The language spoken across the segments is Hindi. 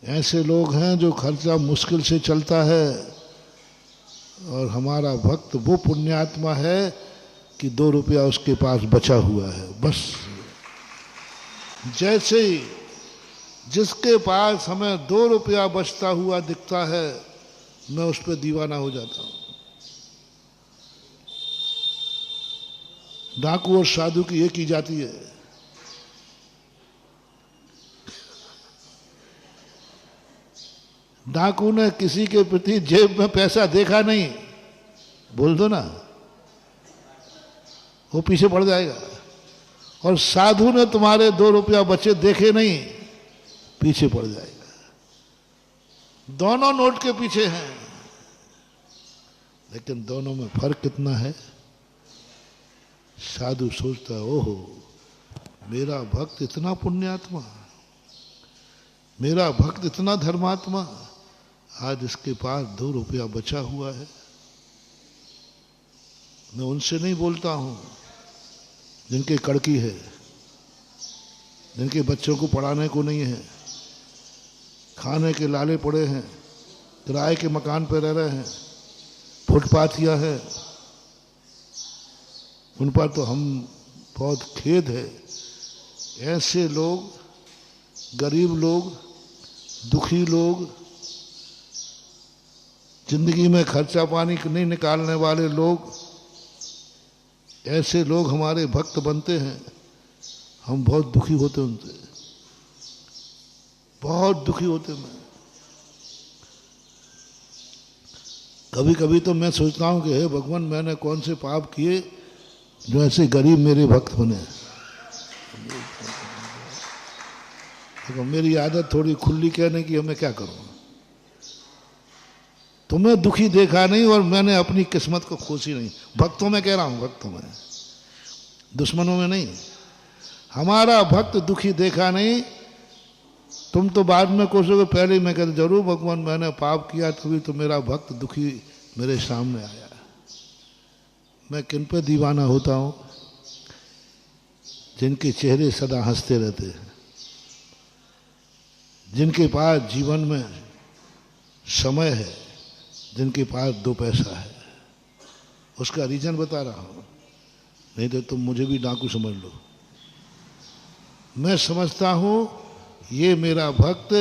ऐसे लोग हैं जो खर्चा मुश्किल से चलता है, और हमारा भक्त वो पुण्यात्मा है कि 2 रुपया उसके पास बचा हुआ है। बस जैसे ही जिसके पास हमें 2 रुपया बचता हुआ दिखता है, मैं उस पर दीवाना हो जाता हूं। डाकू और साधु की एक ही जाति है। डाकू ने किसी के प्रति जेब में पैसा देखा नहीं, बोल दो ना, वो पीछे पड़ जाएगा। और साधु ने तुम्हारे 2 रुपया बचे देखे नहीं, पीछे पड़ जाएगा। दोनों नोट के पीछे हैं, लेकिन दोनों में फर्क कितना है। साधु सोचता है, ओहो मेरा भक्त इतना पुण्यात्मा, मेरा भक्त इतना धर्मात्मा, आज इसके पास 2 रुपया बचा हुआ है। मैं उनसे नहीं बोलता हूं जिनके कड़की है, जिनके बच्चों को पढ़ाने को नहीं है, खाने के लाले पड़े हैं, किराए के मकान पर रह रहे हैं, फुटपाथिया है, उन पर तो हम बहुत खेद है। ऐसे लोग, गरीब लोग, दुखी लोग, जिंदगी में खर्चा पानी नहीं निकालने वाले लोग, ऐसे लोग हमारे भक्त बनते हैं, हम बहुत दुखी होते उनसे, बहुत दुखी होते। मैं कभी कभी तो मैं सोचता हूं कि हे भगवान, मैंने कौन से पाप किए जो ऐसे गरीब मेरे भक्त बने। देखो मेरी आदत थोड़ी खुली कहने की, मैं क्या करूं। तुम्हें दुखी देखा नहीं और मैंने अपनी किस्मत को खोसी नहीं। भक्तों में कह रहा हूं, भक्तों में, दुश्मनों में नहीं। हमारा भक्त दुखी देखा नहीं। तुम तो बाद में कोसोगे, पहले मैं कहता जरूर भगवान मैंने पाप किया, तभी तो मेरा भक्त दुखी मेरे सामने आया। मैं किन पे दीवाना होता हूं? जिनके चेहरे सदा हंसते रहते हैं, जिनके पास जीवन में समय है, जिनके पास 2 पैसा है। उसका रीजन बता रहा हूं, नहीं तो तुम मुझे भी डाकू समझ लो। मैं समझता हूं ये मेरा भक्त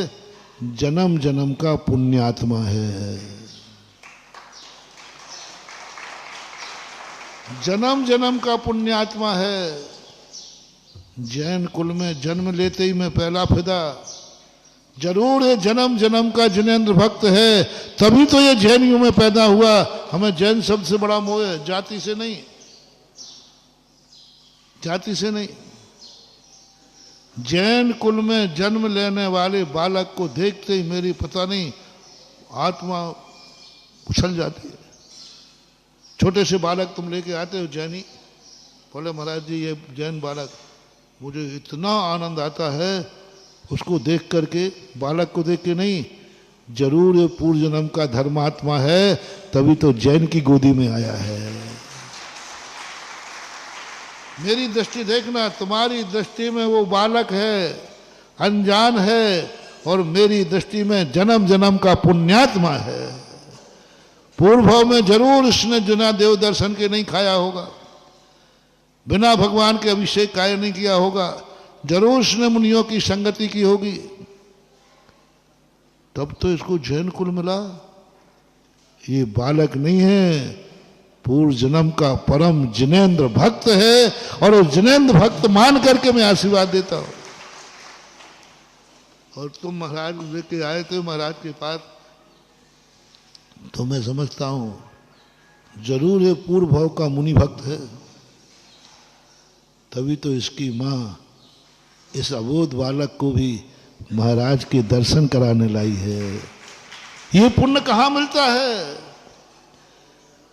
जन्म जन्म का पुण्यात्मा है, जन्म जन्म का पुण्यात्मा है। जैन कुल में जन्म लेते ही मैं पहला फिदा, जरूर ये जन्म जन्म का जिनेंद्र भक्त है, तभी तो ये जैनियों में पैदा हुआ। हमें जैन शब्द से बड़ा मोह है, जाति से नहीं, जाति से नहीं। जैन कुल में जन्म लेने वाले बालक को देखते ही मेरी पता नहीं आत्मा उछल जाती है। छोटे से बालक तुम लेके आते हो जैनी, बोले महाराज जी ये जैन बालक, मुझे इतना आनंद आता है उसको देख करके, बालक को देख के नहीं, जरूर ये पूर्व जन्म का धर्मात्मा है, तभी तो जैन की गोदी में आया है। मेरी दृष्टि देखना, तुम्हारी दृष्टि में वो बालक है, अनजान है, और मेरी दृष्टि में जन्म जन्म का पुण्यात्मा है। पूर्व में जरूर इसने बिना देव दर्शन के नहीं खाया होगा, बिना भगवान के अभिषेक कार्य नहीं किया होगा, जरूर इसने मुनियों की संगति की होगी, तब तो इसको जैन कुल मिला। ये बालक नहीं है, पूर्व जन्म का परम जिनेंद्र भक्त है, और वो जिनेंद्र भक्त मान करके मैं आशीर्वाद देता हूं। और तुम महाराज लेके आए थे महाराज के पास, तो मैं समझता हूं जरूर ये पूर्व भाव का मुनि भक्त है, तभी तो इसकी मां इस अबोध बालक को भी महाराज के दर्शन कराने लाई है। ये पुण्य कहाँ मिलता है?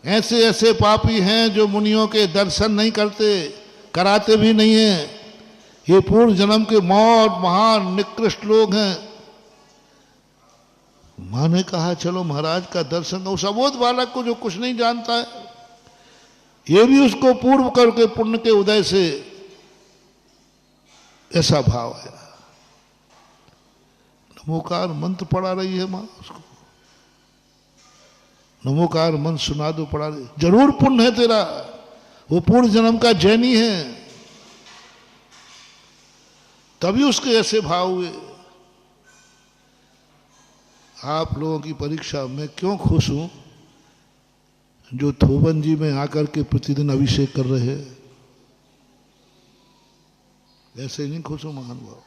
ऐसे ऐसे पापी हैं जो मुनियों के दर्शन नहीं करते, कराते भी नहीं हैं। ये पूर्व जन्म के मौत महान निकृष्ट लोग हैं। मां ने कहा चलो महाराज का दर्शन, उस अबोध बालक को जो कुछ नहीं जानता है, ये भी उसको पूर्व करके पुण्य के उदय से ऐसा भाव आया। नमोकार मंत्र पढ़ा रही है माँ उसको, नमोकार मंत्र सुना दो, पढ़ा रही, जरूर पुण्य है तेरा, वो पूर्व जन्म का जैनी है, तभी उसके ऐसे भाव हुए। आप लोगों की परीक्षा मैं क्यों खुश हूं, जो थोबन जी में आकर के प्रतिदिन अभिषेक कर रहे हैं, ऐसे नहीं खुश हूं महानुभाव।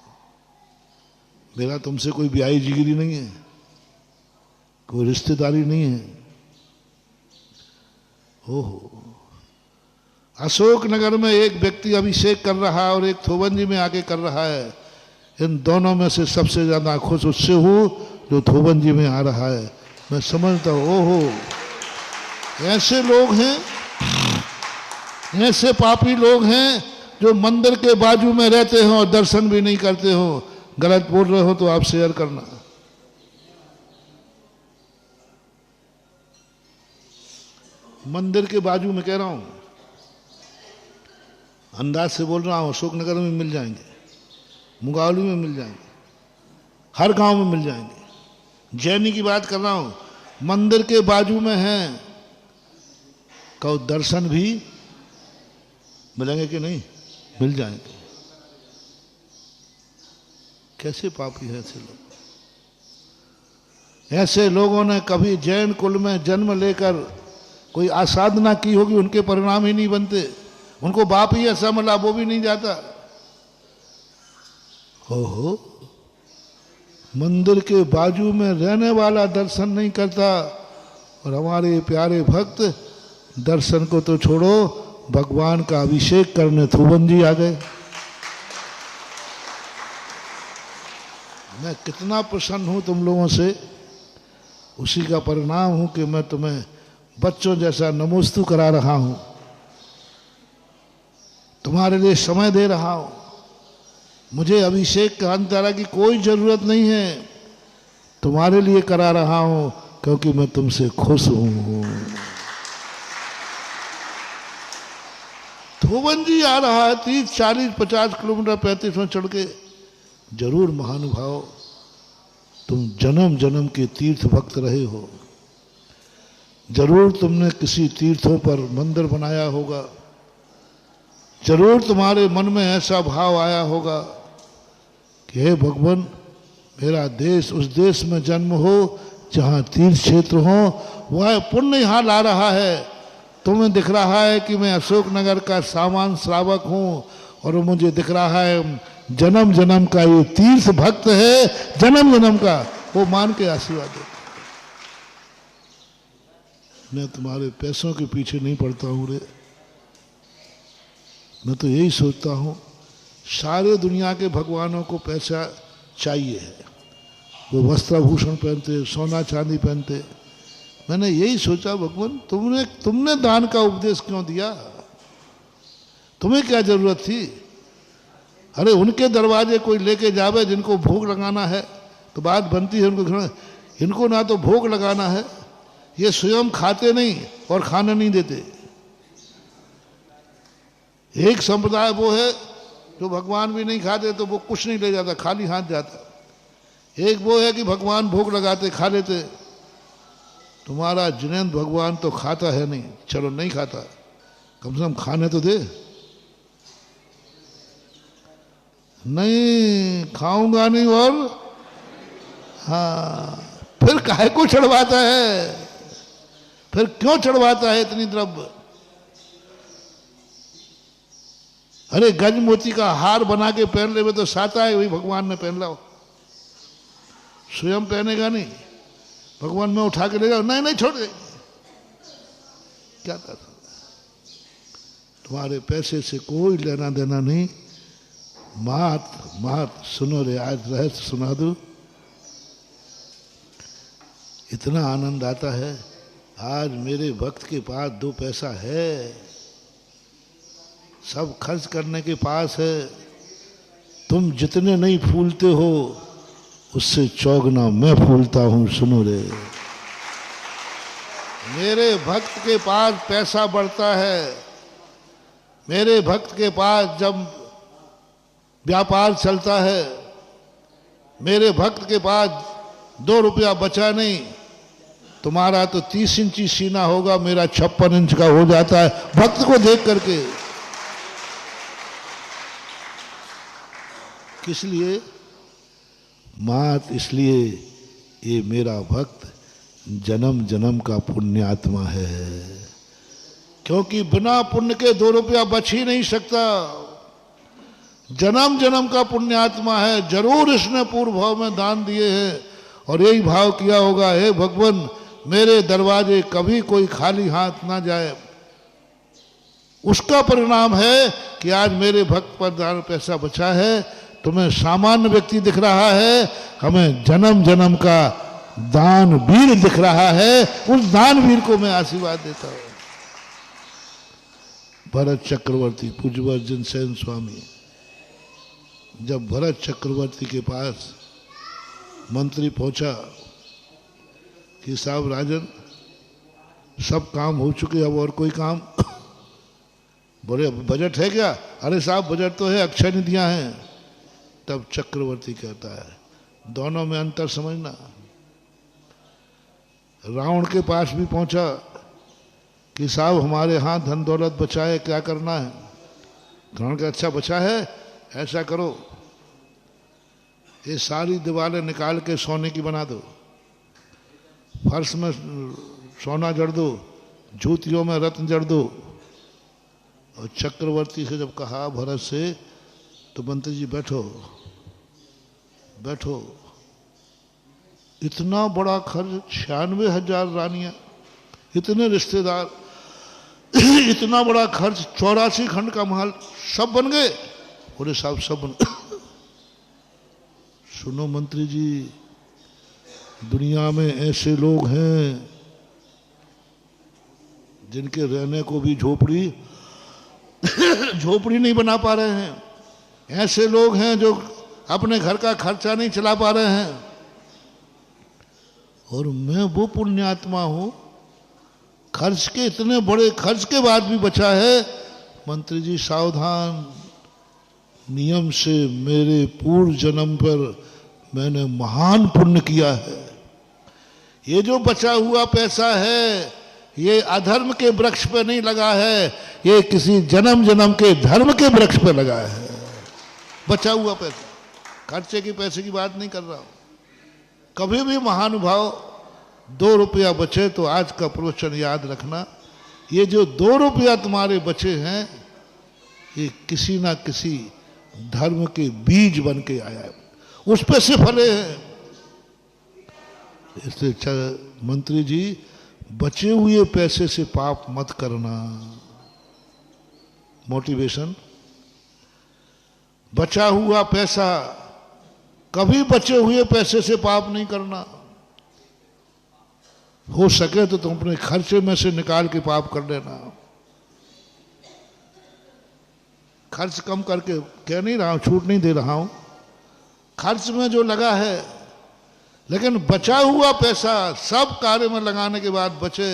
मेरा तुमसे कोई ब्याही जिगरी नहीं है, कोई रिश्तेदारी नहीं है। ओहो, अशोक नगर में एक व्यक्ति अभिषेक कर रहा है और एक थोबन जी में आके कर रहा है। इन दोनों में से सबसे ज्यादा खुश उससे हूं जो थोबन जी में आ रहा है। मैं समझता हूं ओहो, ऐसे लोग हैं, ऐसे पापी लोग हैं जो मंदिर के बाजू में रहते हो और दर्शन भी नहीं करते हो। गलत बोल रहे हो तो आप शेयर करना। मंदिर के बाजू में कह रहा हूं, अंदाज से बोल रहा हूं, अशोकनगर में मिल जाएंगे, मुंगावली में मिल जाएंगे, हर गांव में मिल जाएंगे। जैनी की बात कर रहा हूं, मंदिर के बाजू में हैं, कहो दर्शन भी मिलेंगे कि नहीं, मिल जाएंगे। कैसे पापी है ऐसे लोग। ऐसे लोगों ने कभी जैन कुल में जन्म लेकर कोई आसाधना की होगी, उनके परिणाम ही नहीं बनते, उनको बाप ही ऐसा मिला वो भी नहीं जाता। हो मंदिर के बाजू में रहने वाला दर्शन नहीं करता, और हमारे प्यारे भक्त दर्शन को तो छोड़ो, भगवान का अभिषेक करने थोबन जी आ गए। मैं कितना प्रसन्न हूं तुम लोगों से, उसी का परिणाम हूं कि मैं तुम्हें बच्चों जैसा नमोस्तु करा रहा हूं, तुम्हारे लिए समय दे रहा हूं। मुझे अभिषेक अंतरा की कोई जरूरत नहीं है, तुम्हारे लिए करा रहा हूं क्योंकि मैं तुमसे खुश हूं। थोबन जी आ रहा है 30, 40, 50 किलोमीटर 35 में चढ़ के। जरूर महानुभाव, तुम जन्म जन्म के तीर्थ भक्त रहे हो, जरूर तुमने किसी तीर्थों पर मंदिर बनाया होगा, जरूर तुम्हारे मन में ऐसा भाव आया होगा कि हे भगवान, मेरा देश उस देश में जन्म हो जहां तीर्थ क्षेत्र हो, वह पुण्य यहां ला रहा है। तुम्हें दिख रहा है कि मैं अशोकनगर का सामान श्रावक हूं, और मुझे दिख रहा है जन्म जन्म का ये तीर्थ भक्त है, जन्म जन्म का, वो मान के आशीर्वाद दे। मैं तुम्हारे पैसों के पीछे नहीं पड़ता हूं रे, मैं तो यही सोचता हूं, सारे दुनिया के भगवानों को पैसा चाहिए है, वो वस्त्राभूषण पहनते, सोना चांदी पहनते। मैंने यही सोचा भगवान, तुमने दान का उपदेश क्यों दिया, तुम्हें क्या जरूरत थी। अरे उनके दरवाजे कोई लेके जावे जिनको भोग लगाना है तो बात बनती है उनको, इनको ना तो भोग लगाना है, ये स्वयं खाते नहीं और खाना नहीं देते। एक संप्रदाय वो है जो भगवान भी नहीं खाते तो वो कुछ नहीं ले जाता, खाली हाथ जाता। एक वो है कि भगवान भोग लगाते, खा लेते। तुम्हारा जिनेंद्र भगवान तो खाता है नहीं, चलो नहीं खाता, कम से कम खाने तो दे। नहीं खाऊंगा नहीं, और हाँ, फिर काहे को चढ़वाता है, फिर क्यों चढ़वाता है इतनी द्रव्य। अरे गज मोती का हार बना के पहन ले, तो साता है वही भगवान ने पहन लाओ, स्वयं पहनेगा नहीं, भगवान में उठा के ले जाओ, नहीं नहीं छोड़ दे, क्या कर। तुम्हारे पैसे से कोई लेना देना नहीं। मात सुनो रे, आज रहस्य सुना दूं, इतना आनंद आता है। आज मेरे भक्त के पास 2 पैसा है, सब खर्च करने के पास है। तुम जितने नहीं फूलते हो उससे चौगुना मैं फूलता हूं, सुनो रे। मेरे भक्त के पास पैसा बढ़ता है, मेरे भक्त के पास जब व्यापार चलता है मेरे भक्त के पास 2 रुपया बचा नहीं, तुम्हारा तो 30 इंची सीना होगा, मेरा 56 इंच का हो जाता है भक्त को देख करके। किस लिए? मात इसलिए ये मेरा भक्त जन्म जन्म का पुण्यात्मा है, क्योंकि बिना पुण्य के 2 रुपया बच ही नहीं सकता। जन्म जन्म का पुण्यात्मा है, जरूर इसने पूर्व भाव में दान दिए हैं और यही भाव किया होगा, हे भगवान मेरे दरवाजे कभी कोई खाली हाथ ना जाए। उसका परिणाम है कि आज मेरे भक्त पर दान पैसा बचा है। तुम्हें सामान्य व्यक्ति दिख रहा है, हमें जन्म जन्म का दानवीर दिख रहा है। उस दानवीर को मैं आशीर्वाद देता हूं। भरत चक्रवर्ती, पूज्यवर जिनसेन स्वामी, जब भरत चक्रवर्ती के पास मंत्री पहुंचा कि साहब राजन सब काम हो चुके, अब और कोई काम? बोले बजट है क्या? अरे साहब बजट तो है, अक्षय निधियां हैं। तब चक्रवर्ती कहता है दोनों में अंतर समझना। रावण के पास भी पहुंचा कि साहब हमारे यहाँ धन दौलत बचा है, क्या करना है? रावण का अच्छा बचा है, ऐसा करो ये सारी दीवारें निकाल के सोने की बना दो, फर्श में सोना जड़ दो, जूतियों में रत्न जड़ दो। और चक्रवर्ती से जब कहा भरत से, तो मंत्री जी बैठो बैठो, इतना बड़ा खर्च, 96,000 रानियां, इतने रिश्तेदार, इतना बड़ा खर्च, 84 खंड का महल, सब बन गए? बोले साहब सब बन सुनो मंत्री जी, दुनिया में ऐसे लोग हैं जिनके रहने को भी झोपड़ी नहीं बना पा रहे हैं। ऐसे लोग हैं जो अपने घर का खर्चा नहीं चला पा रहे हैं, और मैं वो पुण्यात्मा हूं, खर्च के इतने बड़े खर्च के बाद भी बचा है। मंत्री जी सावधान, नियम से मेरे पूर्व जन्म पर मैंने महान पुण्य किया है। ये जो बचा हुआ पैसा है ये अधर्म के वृक्ष पे नहीं लगा है, ये किसी जन्म जन्म के धर्म के वृक्ष पे लगा है। बचा हुआ पैसा, खर्चे के पैसे की बात नहीं कर रहा हूं। कभी भी महानुभाव 2 रुपया बचे तो आज का प्रवचन याद रखना, ये जो 2 रुपया तुम्हारे बचे हैं ये किसी ना किसी धर्म के बीज बन के आया है, उस पे से फले हैं। इसलिए मंत्री जी बचे हुए पैसे से पाप मत करना। मोटिवेशन, बचा हुआ पैसा, कभी बचे हुए पैसे से पाप नहीं करना। हो सके तो तुम अपने खर्चे में से निकाल के पाप कर लेना। खर्च कम करके कह नहीं रहा हूं, छूट नहीं दे रहा हूं, खर्च में जो लगा है, लेकिन बचा हुआ पैसा सब कार्य में लगाने के बाद बचे,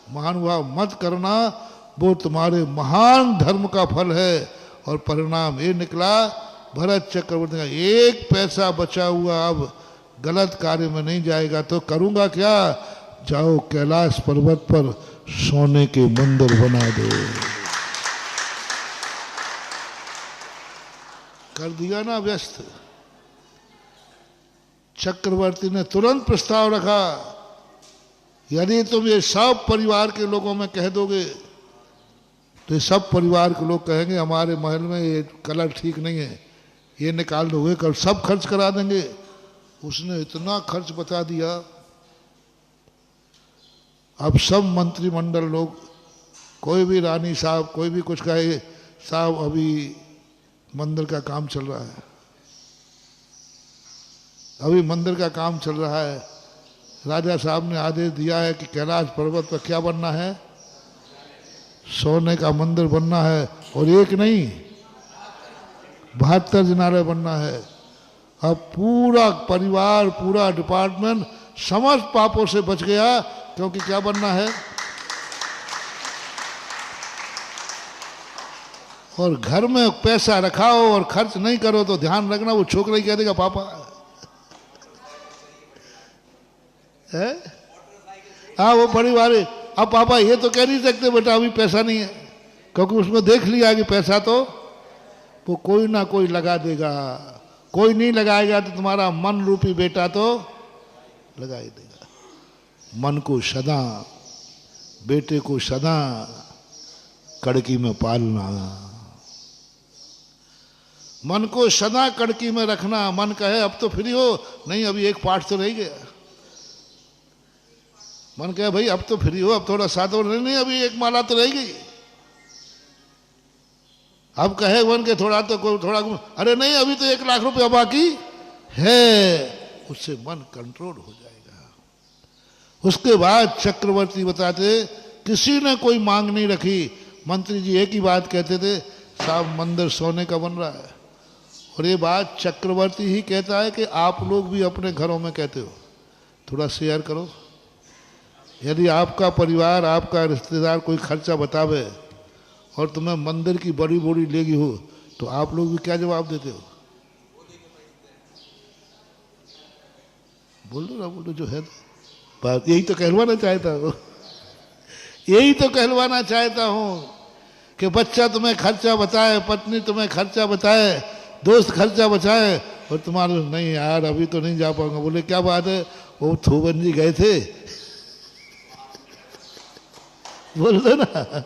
महानुभाव मत करना। वो तुम्हारे महान धर्म का फल है। और परिणाम ये निकला, भरत चक्रवर्ती का 1 पैसा बचा हुआ अब गलत कार्य में नहीं जाएगा तो करूंगा क्या? जाओ कैलाश पर्वत पर सोने के मंदिर बना दो। कर दिया ना व्यस्त। चक्रवर्ती ने तुरंत प्रस्ताव रखा, यदि तुम ये सब परिवार के लोगों में कह दोगे तो ये सब परिवार के लोग कहेंगे हमारे महल में ये कलर ठीक नहीं है, ये निकाल दोगे, कल सब खर्च करा देंगे। उसने इतना खर्च बता दिया, अब सब मंत्रिमंडल लोग, कोई भी रानी साहब कोई भी कुछ कहे, साहब अभी मंदिर का काम चल रहा है, अभी मंदिर का काम चल रहा है, राजा साहब ने आदेश दिया है कि कैलाश पर्वत पर क्या बनना है? सोने का मंदिर बनना है, और एक नहीं 72 जिनारे बनना है। अब पूरा परिवार, पूरा डिपार्टमेंट समस्त पापों से बच गया, क्योंकि क्या बनना है? और घर में पैसा रखाओ और खर्च नहीं करो तो ध्यान रखना वो छोकरा ही कह देगा पापा। है? हाँ वो बड़ी वाली। अब पापा ये तो कह नहीं सकते बेटा अभी पैसा नहीं है, क्योंकि उसमें देख लिया कि पैसा तो वो कोई ना कोई लगा देगा। कोई नहीं लगाएगा तो तुम्हारा मन रूपी बेटा तो लगा ही देगा। मन को सदा, बेटे को सदा कड़की में पालना, मन को सदा कड़की में रखना। मन कहे अब तो फ्री हो, नहीं अभी एक पाठ तो रह गया। मन कहे भाई अब तो फ्री हो, अब थोड़ा साथ और नहीं, अभी एक माला तो रह गई। अब कहे मन के थोड़ा तो थोड़ा, अरे नहीं अभी तो 1 लाख रुपया बाकी है, उससे मन कंट्रोल हो जाएगा। उसके बाद चक्रवर्ती बताते किसी ने कोई मांग नहीं रखी। मंत्री जी एक ही बात कहते थे, साहब मंदिर सोने का बन रहा है। और ये बात चक्रवर्ती ही कहता है कि आप लोग भी अपने घरों में कहते हो, थोड़ा शेयर करो। यदि आपका परिवार, आपका रिश्तेदार कोई खर्चा बतावे और तुम्हें मंदिर की बड़ी बोरी लेगी हो, तो आप लोग भी क्या जवाब देते हो? बोल दो ना, बोलो जो है। बात यही तो कहलवाना चाहता हूँ, यही तो कहलवाना चाहता हूँ कि बच्चा तुम्हें खर्चा बताए, पत्नी तुम्हें खर्चा बताए, दोस्त खर्चा बचाए, और तुम्हारे नहीं यार अभी तो नहीं जा पाऊंगा। बोले क्या बात है? वो थोबन जी गए थे। बोल दो ना।